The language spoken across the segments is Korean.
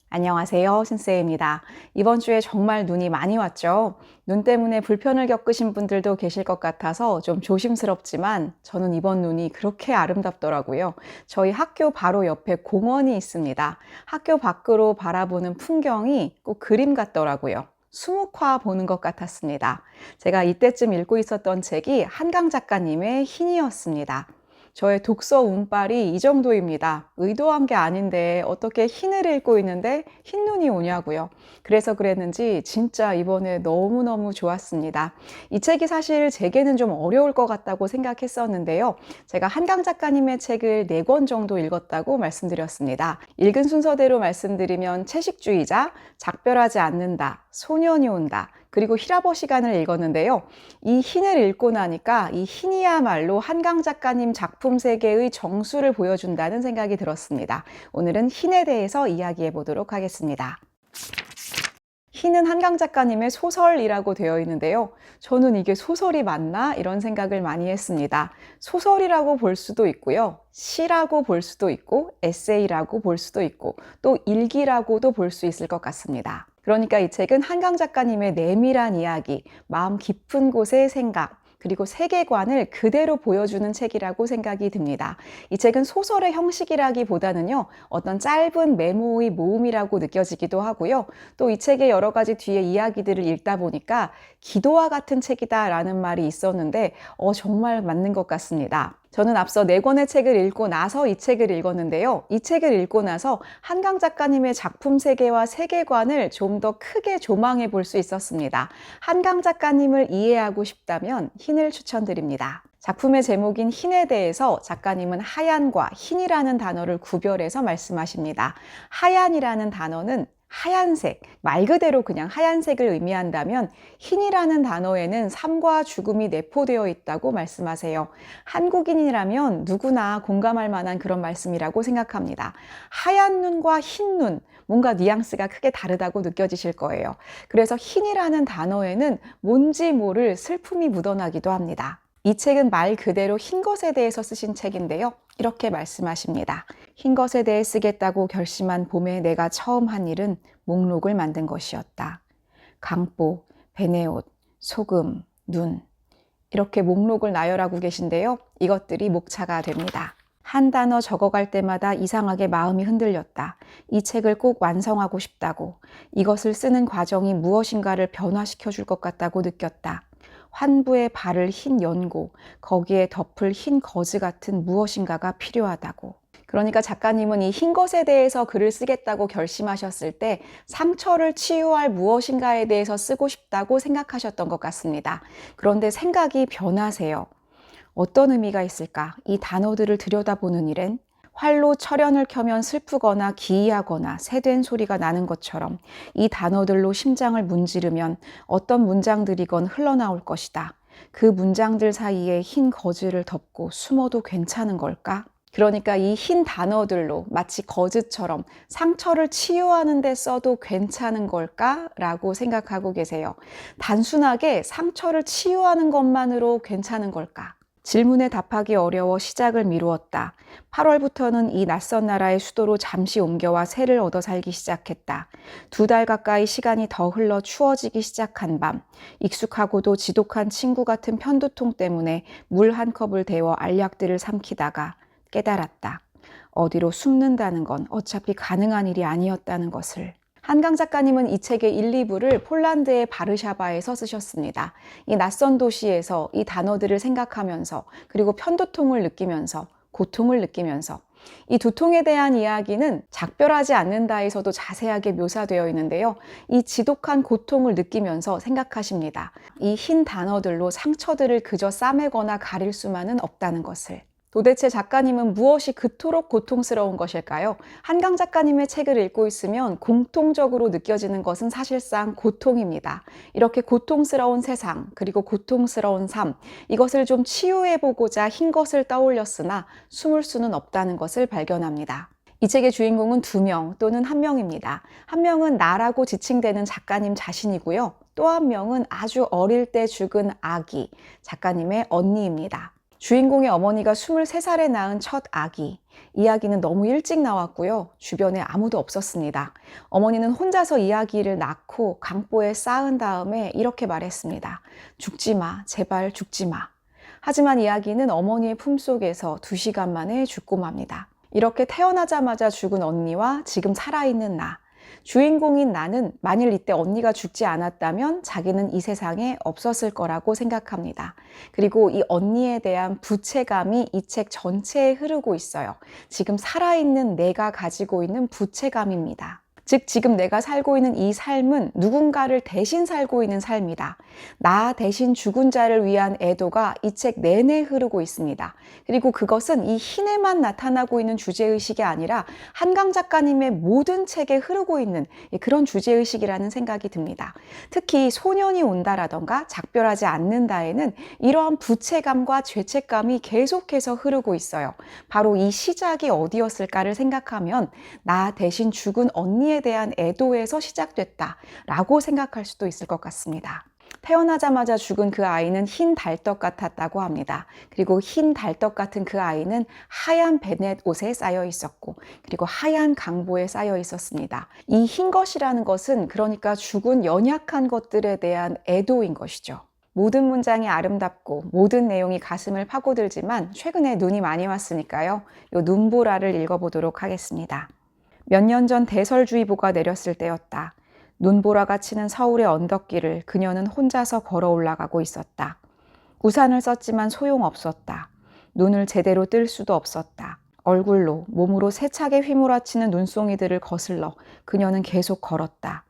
안녕하세요, 신쌤입니다. 이번 주에 정말 눈이 많이 왔죠? 눈 때문에 불편을 겪으신 분들도 계실 것 같아서 좀 조심스럽지만 저는 이번 눈이 그렇게 아름답더라고요. 저희 학교 바로 옆에 공원이 있습니다. 학교 밖으로 바라보는 풍경이 꼭 그림 같더라고요. 수묵화 보는 것 같았습니다. 제가 이때쯤 읽고 있었던 책이 한강 작가님의 흰이었습니다. 저의 독서 운빨이 이 정도입니다. 의도한 게 아닌데 어떻게 흰을 읽고 있는데 흰눈이 오냐고요. 그래서 그랬는지 진짜 이번에 너무너무 좋았습니다. 이 책이 사실 제게는 좀 어려울 것 같다고 생각했었는데요. 제가 한강 작가님의 책을 4권 정도 읽었다고 말씀드렸습니다. 읽은 순서대로 말씀드리면 채식주의자, 작별하지 않는다, 소년이 온다, 그리고 히라버 시간을 읽었는데요. 이 흰을 읽고 나니까 이 흰이야말로 한강 작가님 작품 세계의 정수를 보여준다는 생각이 들었습니다. 오늘은 흰에 대해서 이야기해 보도록 하겠습니다. 흰은 한강 작가님의 소설이라고 되어 있는데요. 저는 이게 소설이 맞나? 이런 생각을 많이 했습니다. 소설이라고 볼 수도 있고요. 시라고 볼 수도 있고, 에세이라고 볼 수도 있고, 또 일기라고도 볼 수 있을 것 같습니다. 그러니까 이 책은 한강 작가님의 내밀한 이야기, 마음 깊은 곳의 생각, 그리고 세계관을 그대로 보여주는 책이라고 생각이 듭니다. 이 책은 소설의 형식이라기보다는요, 어떤 짧은 메모의 모음이라고 느껴지기도 하고요. 또 이 책의 여러 가지 뒤에 이야기들을 읽다 보니까 기도와 같은 책이다라는 말이 있었는데, 정말 맞는 것 같습니다. 저는 앞서 4권의 책을 읽고 나서 이 책을 읽었는데요. 이 책을 읽고 나서 한강 작가님의 작품 세계와 세계관을 좀 더 크게 조망해 볼 수 있었습니다. 한강 작가님을 이해하고 싶다면 흰을 추천드립니다. 작품의 제목인 흰에 대해서 작가님은 하얀과 흰이라는 단어를 구별해서 말씀하십니다. 하얀이라는 단어는 하얀색, 말 그대로 그냥 하얀색을 의미한다면 흰이라는 단어에는 삶과 죽음이 내포되어 있다고 말씀하세요. 한국인이라면 누구나 공감할 만한 그런 말씀이라고 생각합니다. 하얀 눈과 흰 눈, 뭔가 뉘앙스가 크게 다르다고 느껴지실 거예요. 그래서 흰이라는 단어에는 뭔지 모를 슬픔이 묻어나기도 합니다. 이 책은 말 그대로 흰 것에 대해서 쓰신 책인데요. 이렇게 말씀하십니다. 흰 것에 대해 쓰겠다고 결심한 봄에 내가 처음 한 일은 목록을 만든 것이었다. 강보, 베네옷, 소금, 눈. 이렇게 목록을 나열하고 계신데요. 이것들이 목차가 됩니다. 한 단어 적어갈 때마다 이상하게 마음이 흔들렸다. 이 책을 꼭 완성하고 싶다고. 이것을 쓰는 과정이 무엇인가를 변화시켜 줄 것 같다고 느꼈다. 환부의 발을 흰 연고, 거기에 덮을 흰 거즈 같은 무엇인가가 필요하다고. 그러니까 작가님은 이 흰 것에 대해서 글을 쓰겠다고 결심하셨을 때 상처를 치유할 무엇인가에 대해서 쓰고 싶다고 생각하셨던 것 같습니다. 그런데 생각이 변하세요. 어떤 의미가 있을까? 이 단어들을 들여다보는 일엔 활로 철연을 켜면 슬프거나 기이하거나 새된 소리가 나는 것처럼 이 단어들로 심장을 문지르면 어떤 문장들이건 흘러나올 것이다. 그 문장들 사이에 흰 거즈를 덮고 숨어도 괜찮은 걸까? 그러니까 이 흰 단어들로 마치 거즈처럼 상처를 치유하는 데 써도 괜찮은 걸까? 라고 생각하고 계세요. 단순하게 상처를 치유하는 것만으로 괜찮은 걸까? 질문에 답하기 어려워 시작을 미루었다. 8월부터는 이 낯선 나라의 수도로 잠시 옮겨와 새를 얻어 살기 시작했다. 2달 가까이 시간이 더 흘러 추워지기 시작한 밤, 익숙하고도 지독한 친구 같은 편두통 때문에 물 한 컵을 데워 알약들을 삼키다가 깨달았다. 어디로 숨는다는 건 어차피 가능한 일이 아니었다는 것을. 한강 작가님은 이 책의 1, 2부를 폴란드의 바르샤바에서 쓰셨습니다. 이 낯선 도시에서 이 단어들을 생각하면서 그리고 편두통을 느끼면서 고통을 느끼면서 이 두통에 대한 이야기는 작별하지 않는다에서도 자세하게 묘사되어 있는데요. 이 지독한 고통을 느끼면서 생각하십니다. 이 흰 단어들로 상처들을 그저 싸매거나 가릴 수만은 없다는 것을. 도대체 작가님은 무엇이 그토록 고통스러운 것일까요? 한강 작가님의 책을 읽고 있으면 공통적으로 느껴지는 것은 사실상 고통입니다. 이렇게 고통스러운 세상, 그리고 고통스러운 삶, 이것을 좀 치유해보고자 흰 것을 떠올렸으나 숨을 수는 없다는 것을 발견합니다. 이 책의 주인공은 2명 또는 1명입니다. 1명은 나라고 지칭되는 작가님 자신이고요. 또 1명은 아주 어릴 때 죽은 아기, 작가님의 언니입니다. 주인공의 어머니가 23살에 낳은 첫 아기. 이야기는 너무 일찍 나왔고요. 주변에 아무도 없었습니다. 어머니는 혼자서 이 아기를 낳고 강보에 쌓은 다음에 이렇게 말했습니다. 죽지 마, 제발 죽지 마. 하지만 이 아기는 어머니의 품속에서 2시간 만에 죽고 맙니다. 이렇게 태어나자마자 죽은 언니와 지금 살아있는 나. 주인공인 나는 만일 이때 언니가 죽지 않았다면 자기는 이 세상에 없었을 거라고 생각합니다. 그리고 이 언니에 대한 부채감이 이 책 전체에 흐르고 있어요. 지금 살아있는 내가 가지고 있는 부채감입니다. 즉, 지금 내가 살고 있는 이 삶은 누군가를 대신 살고 있는 삶이다. 나 대신 죽은 자를 위한 애도가 이 책 내내 흐르고 있습니다. 그리고 그것은 이 흰에만 나타나고 있는 주제의식이 아니라 한강 작가님의 모든 책에 흐르고 있는 그런 주제의식이라는 생각이 듭니다. 특히 소년이 온다라던가 작별하지 않는다에는 이러한 부채감과 죄책감이 계속해서 흐르고 있어요. 바로 이 시작이 어디였을까를 생각하면 나 대신 죽은 언니에 대한 애도에서 시작됐다라고 생각할 수도 있을 것 같습니다. 태어나자마자 죽은 그 아이는 흰 달떡 같았다고 합니다. 그리고 흰 달떡 같은 그 아이는 하얀 베넷 옷에 쌓여 있었고, 그리고 하얀 강보에 쌓여 있었습니다. 이 흰 것이라는 것은 그러니까 죽은 연약한 것들에 대한 애도인 것이죠. 모든 문장이 아름답고 모든 내용이 가슴을 파고들지만 최근에 눈이 많이 왔으니까요. 요 눈보라를 읽어보도록 하겠습니다. 몇 년 전 대설주의보가 내렸을 때였다. 눈보라가 치는 서울의 언덕길을 그녀는 혼자서 걸어 올라가고 있었다. 우산을 썼지만 소용없었다. 눈을 제대로 뜰 수도 없었다. 얼굴로, 몸으로 세차게 휘몰아치는 눈송이들을 거슬러 그녀는 계속 걸었다.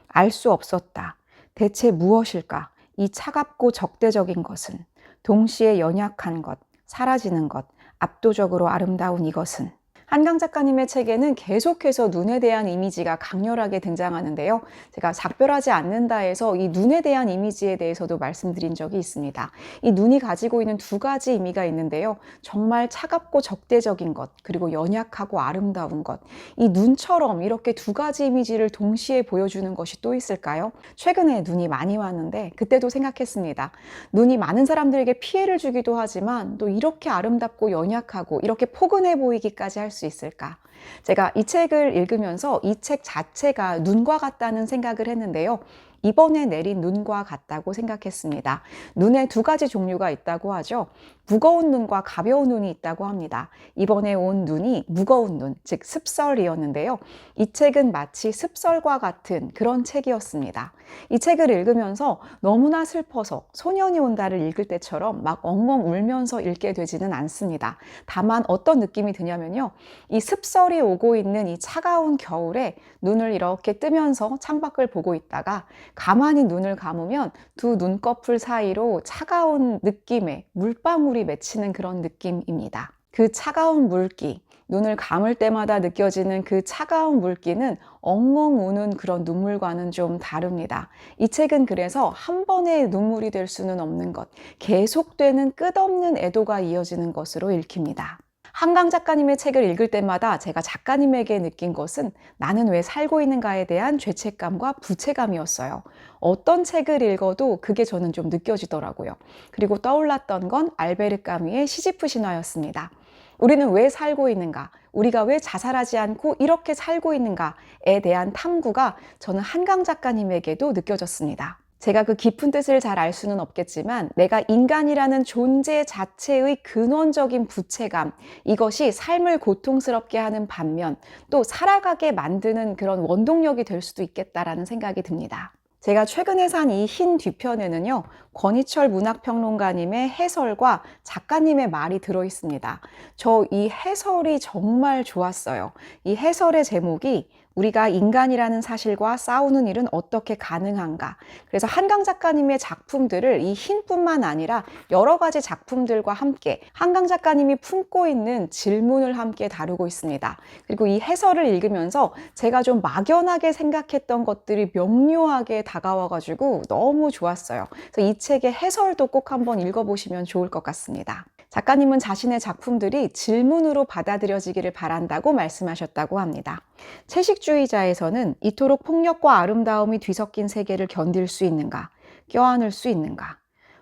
알 수 없었다. 대체 무엇일까? 이 차갑고 적대적인 것은, 동시에 연약한 것, 사라지는 것, 압도적으로 아름다운 이것은. 한강 작가님의 책에는 계속해서 눈에 대한 이미지가 강렬하게 등장하는데요. 제가 작별하지 않는다에서 이 눈에 대한 이미지에 대해서도 말씀드린 적이 있습니다. 이 눈이 가지고 있는 2가지 의미가 있는데요. 정말 차갑고 적대적인 것, 그리고 연약하고 아름다운 것. 이 눈처럼 이렇게 2가지 이미지를 동시에 보여주는 것이 또 있을까요? 최근에 눈이 많이 왔는데 그때도 생각했습니다. 눈이 많은 사람들에게 피해를 주기도 하지만 또 이렇게 아름답고 연약하고 이렇게 포근해 보이기까지 할 수 있을까? 제가 이 책을 읽으면서 이 책 자체가 눈과 같다는 생각을 했는데요. 이번에 내린 눈과 같다고 생각했습니다. 눈에 2가지 종류가 있다고 하죠. 무거운 눈과 가벼운 눈이 있다고 합니다. 이번에 온 눈이 무거운 눈, 즉 습설이었는데요. 이 책은 마치 습설과 같은 그런 책이었습니다. 이 책을 읽으면서 너무나 슬퍼서 소년이 온다를 읽을 때처럼 막 엉엉 울면서 읽게 되지는 않습니다. 다만 어떤 느낌이 드냐면요. 이 습설이 오고 있는 이 차가운 겨울에 눈을 이렇게 뜨면서 창밖을 보고 있다가 가만히 눈을 감으면 2 눈꺼풀 사이로 차가운 느낌의 물방울이 맺히는 그런 느낌입니다. 그 차가운 물기, 눈을 감을 때마다 느껴지는 그 차가운 물기는 엉엉 우는 그런 눈물과는 좀 다릅니다. 이 책은 그래서 한 번의 눈물이 될 수는 없는 것, 계속되는 끝없는 애도가 이어지는 것으로 읽힙니다. 한강 작가님의 책을 읽을 때마다 제가 작가님에게 느낀 것은 나는 왜 살고 있는가에 대한 죄책감과 부채감이었어요. 어떤 책을 읽어도 그게 저는 좀 느껴지더라고요. 그리고 떠올랐던 건 알베르 까뮈의 시지프 신화였습니다. 우리는 왜 살고 있는가? 우리가 왜 자살하지 않고 이렇게 살고 있는가에 대한 탐구가 저는 한강 작가님에게도 느껴졌습니다. 제가 그 깊은 뜻을 잘 알 수는 없겠지만 내가 인간이라는 존재 자체의 근원적인 부채감, 이것이 삶을 고통스럽게 하는 반면 또 살아가게 만드는 그런 원동력이 될 수도 있겠다라는 생각이 듭니다. 제가 최근에 산 이 흰 뒤편에는요, 권희철 문학평론가님의 해설과 작가님의 말이 들어 있습니다. 저 이 해설이 정말 좋았어요. 이 해설의 제목이 우리가 인간이라는 사실과 싸우는 일은 어떻게 가능한가? 그래서 한강 작가님의 작품들을 이 흰뿐만 아니라 여러 가지 작품들과 함께 한강 작가님이 품고 있는 질문을 함께 다루고 있습니다. 그리고 이 해설을 읽으면서 제가 좀 막연하게 생각했던 것들이 명료하게 다가와가지고 너무 좋았어요. 그래서 이 책의 해설도 꼭 한번 읽어보시면 좋을 것 같습니다. 작가님은 자신의 작품들이 질문으로 받아들여지기를 바란다고 말씀하셨다고 합니다. 채식주의자에서는 이토록 폭력과 아름다움이 뒤섞인 세계를 견딜 수 있는가? 껴안을 수 있는가?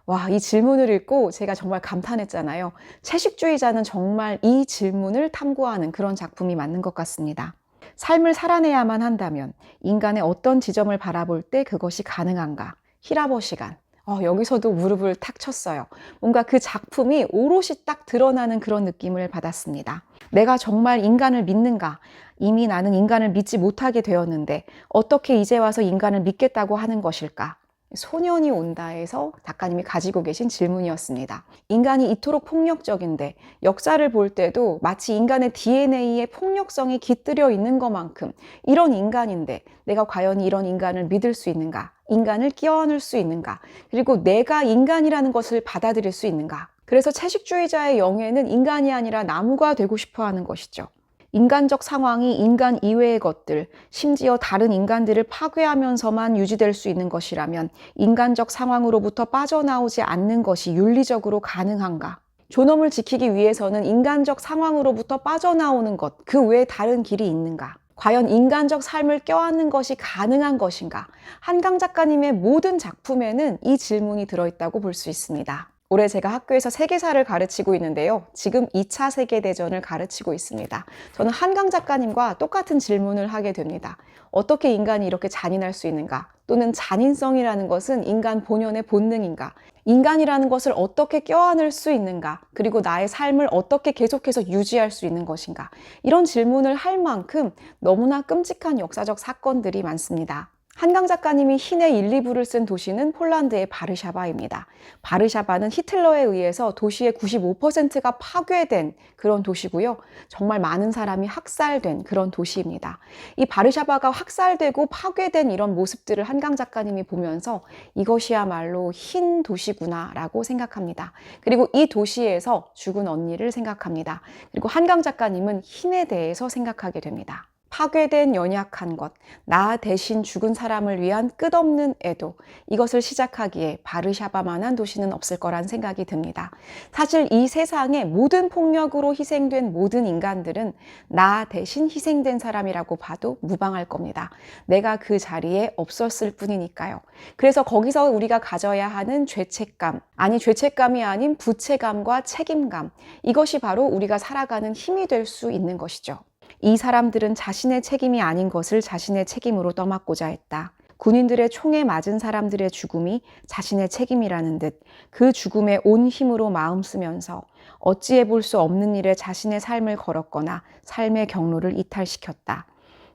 와, 이 질문을 읽고 제가 정말 감탄했잖아요. 채식주의자는 정말 이 질문을 탐구하는 그런 작품이 맞는 것 같습니다. 삶을 살아내야만 한다면 인간의 어떤 지점을 바라볼 때 그것이 가능한가? 히라버 시간. 여기서도 무릎을 탁 쳤어요. 뭔가 그 작품이 오롯이 딱 드러나는 그런 느낌을 받았습니다. 내가 정말 인간을 믿는가? 이미 나는 인간을 믿지 못하게 되었는데 어떻게 이제 와서 인간을 믿겠다고 하는 것일까? 소년이 온다에서 작가님이 가지고 계신 질문이었습니다. 인간이 이토록 폭력적인데 역사를 볼 때도 마치 인간의 DNA에 폭력성이 깃들여 있는 것만큼 이런 인간인데 내가 과연 이런 인간을 믿을 수 있는가? 인간을 끼워안을 수 있는가? 그리고 내가 인간이라는 것을 받아들일 수 있는가? 그래서 채식주의자의 영예는 인간이 아니라 나무가 되고 싶어 하는 것이죠. 인간적 상황이 인간 이외의 것들, 심지어 다른 인간들을 파괴하면서만 유지될 수 있는 것이라면 인간적 상황으로부터 빠져나오지 않는 것이 윤리적으로 가능한가? 존엄을 지키기 위해서는 인간적 상황으로부터 빠져나오는 것, 그 외에 다른 길이 있는가? 과연 인간적 삶을 껴안는 것이 가능한 것인가? 한강 작가님의 모든 작품에는 이 질문이 들어있다고 볼 수 있습니다. 올해 제가 학교에서 세계사를 가르치고 있는데요. 지금 2차 세계대전을 가르치고 있습니다. 저는 한강 작가님과 똑같은 질문을 하게 됩니다. 어떻게 인간이 이렇게 잔인할 수 있는가? 또는 잔인성이라는 것은 인간 본연의 본능인가? 인간이라는 것을 어떻게 껴안을 수 있는가? 그리고 나의 삶을 어떻게 계속해서 유지할 수 있는 것인가? 이런 질문을 할 만큼 너무나 끔찍한 역사적 사건들이 많습니다. 한강 작가님이 흰의 1, 2부를 쓴 도시는 폴란드의 바르샤바입니다. 바르샤바는 히틀러에 의해서 도시의 95%가 파괴된 그런 도시고요. 정말 많은 사람이 학살된 그런 도시입니다. 이 바르샤바가 학살되고 파괴된 이런 모습들을 한강 작가님이 보면서 이것이야말로 흰 도시구나라고 생각합니다. 그리고 이 도시에서 죽은 언니를 생각합니다. 그리고 한강 작가님은 흰에 대해서 생각하게 됩니다. 파괴된 연약한 것, 나 대신 죽은 사람을 위한 끝없는 애도, 이것을 시작하기에 바르샤바만한 도시는 없을 거란 생각이 듭니다. 사실 이 세상의 모든 폭력으로 희생된 모든 인간들은 나 대신 희생된 사람이라고 봐도 무방할 겁니다. 내가 그 자리에 없었을 뿐이니까요. 그래서 거기서 우리가 가져야 하는 죄책감, 아니 죄책감이 아닌 부채감과 책임감, 이것이 바로 우리가 살아가는 힘이 될 수 있는 것이죠. 이 사람들은 자신의 책임이 아닌 것을 자신의 책임으로 떠맡고자 했다. 군인들의 총에 맞은 사람들의 죽음이 자신의 책임이라는 듯 그 죽음에 온 힘으로 마음 쓰면서 어찌해 볼 수 없는 일에 자신의 삶을 걸었거나 삶의 경로를 이탈시켰다.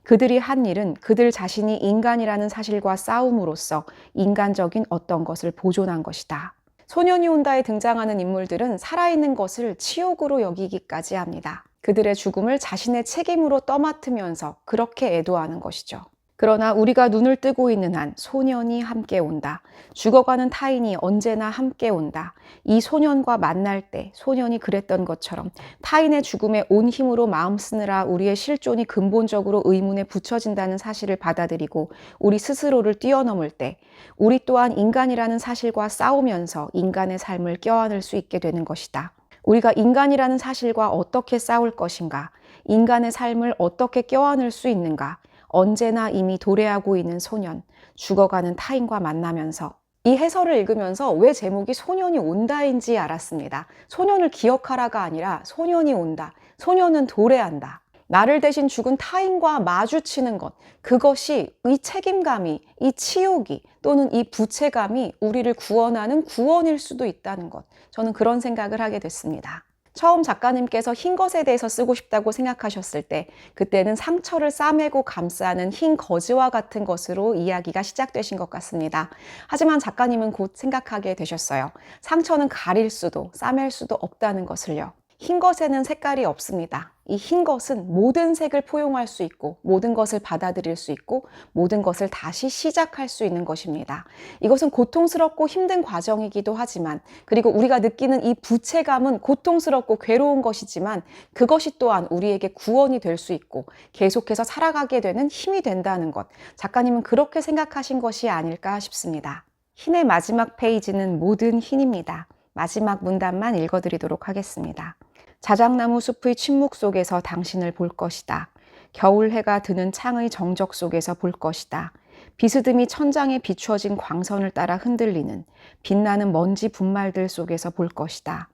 그들이 한 일은 그들 자신이 인간이라는 사실과 싸움으로써 인간적인 어떤 것을 보존한 것이다. 소년이 온다에 등장하는 인물들은 살아있는 것을 치욕으로 여기기까지 합니다. 그들의 죽음을 자신의 책임으로 떠맡으면서 그렇게 애도하는 것이죠. 그러나 우리가 눈을 뜨고 있는 한 소년이 함께 온다. 죽어가는 타인이 언제나 함께 온다. 이 소년과 만날 때 소년이 그랬던 것처럼 타인의 죽음에 온 힘으로 마음 쓰느라 우리의 실존이 근본적으로 의문에 붙여진다는 사실을 받아들이고 우리 스스로를 뛰어넘을 때 우리 또한 인간이라는 사실과 싸우면서 인간의 삶을 껴안을 수 있게 되는 것이다. 우리가 인간이라는 사실과 어떻게 싸울 것인가? 인간의 삶을 어떻게 껴안을 수 있는가? 언제나 이미 도래하고 있는 소년, 죽어가는 타인과 만나면서 이 해설을 읽으면서 왜 제목이 소년이 온다인지 알았습니다. 소년을 기억하라가 아니라 소년이 온다. 소년은 도래한다. 나를 대신 죽은 타인과 마주치는 것, 그것이 이 책임감이, 이 치욕이 또는 이 부채감이 우리를 구원하는 구원일 수도 있다는 것, 저는 그런 생각을 하게 됐습니다. 처음 작가님께서 흰 것에 대해서 쓰고 싶다고 생각하셨을 때 그때는 상처를 싸매고 감싸는 흰 거즈와 같은 것으로 이야기가 시작되신 것 같습니다. 하지만 작가님은 곧 생각하게 되셨어요. 상처는 가릴 수도 싸맬 수도 없다는 것을요. 흰 것에는 색깔이 없습니다. 이 흰 것은 모든 색을 포용할 수 있고 모든 것을 받아들일 수 있고 모든 것을 다시 시작할 수 있는 것입니다. 이것은 고통스럽고 힘든 과정이기도 하지만 그리고 우리가 느끼는 이 부채감은 고통스럽고 괴로운 것이지만 그것이 또한 우리에게 구원이 될 수 있고 계속해서 살아가게 되는 힘이 된다는 것, 작가님은 그렇게 생각하신 것이 아닐까 싶습니다. 흰의 마지막 페이지는 모든 흰입니다. 마지막 문단만 읽어드리도록 하겠습니다. 자작나무 숲의 침묵 속에서 당신을 볼 것이다. 겨울 해가 드는 창의 정적 속에서 볼 것이다. 비스듬히 천장에 비추어진 광선을 따라 흔들리는 빛나는 먼지 분말들 속에서 볼 것이다.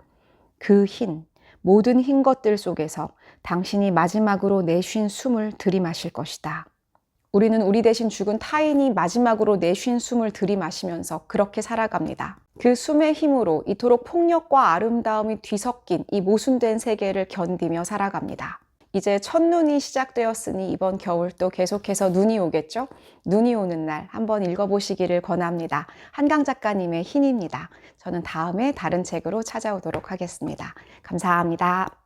그 흰, 모든 흰 것들 속에서 당신이 마지막으로 내쉰 숨을 들이마실 것이다. 우리는 우리 대신 죽은 타인이 마지막으로 내쉰 숨을 들이마시면서 그렇게 살아갑니다. 그 숨의 힘으로 이토록 폭력과 아름다움이 뒤섞인 이 모순된 세계를 견디며 살아갑니다. 이제 첫눈이 시작되었으니 이번 겨울 또 계속해서 눈이 오겠죠? 눈이 오는 날 한번 읽어보시기를 권합니다. 한강 작가님의 흰입니다. 저는 다음에 다른 책으로 찾아오도록 하겠습니다. 감사합니다.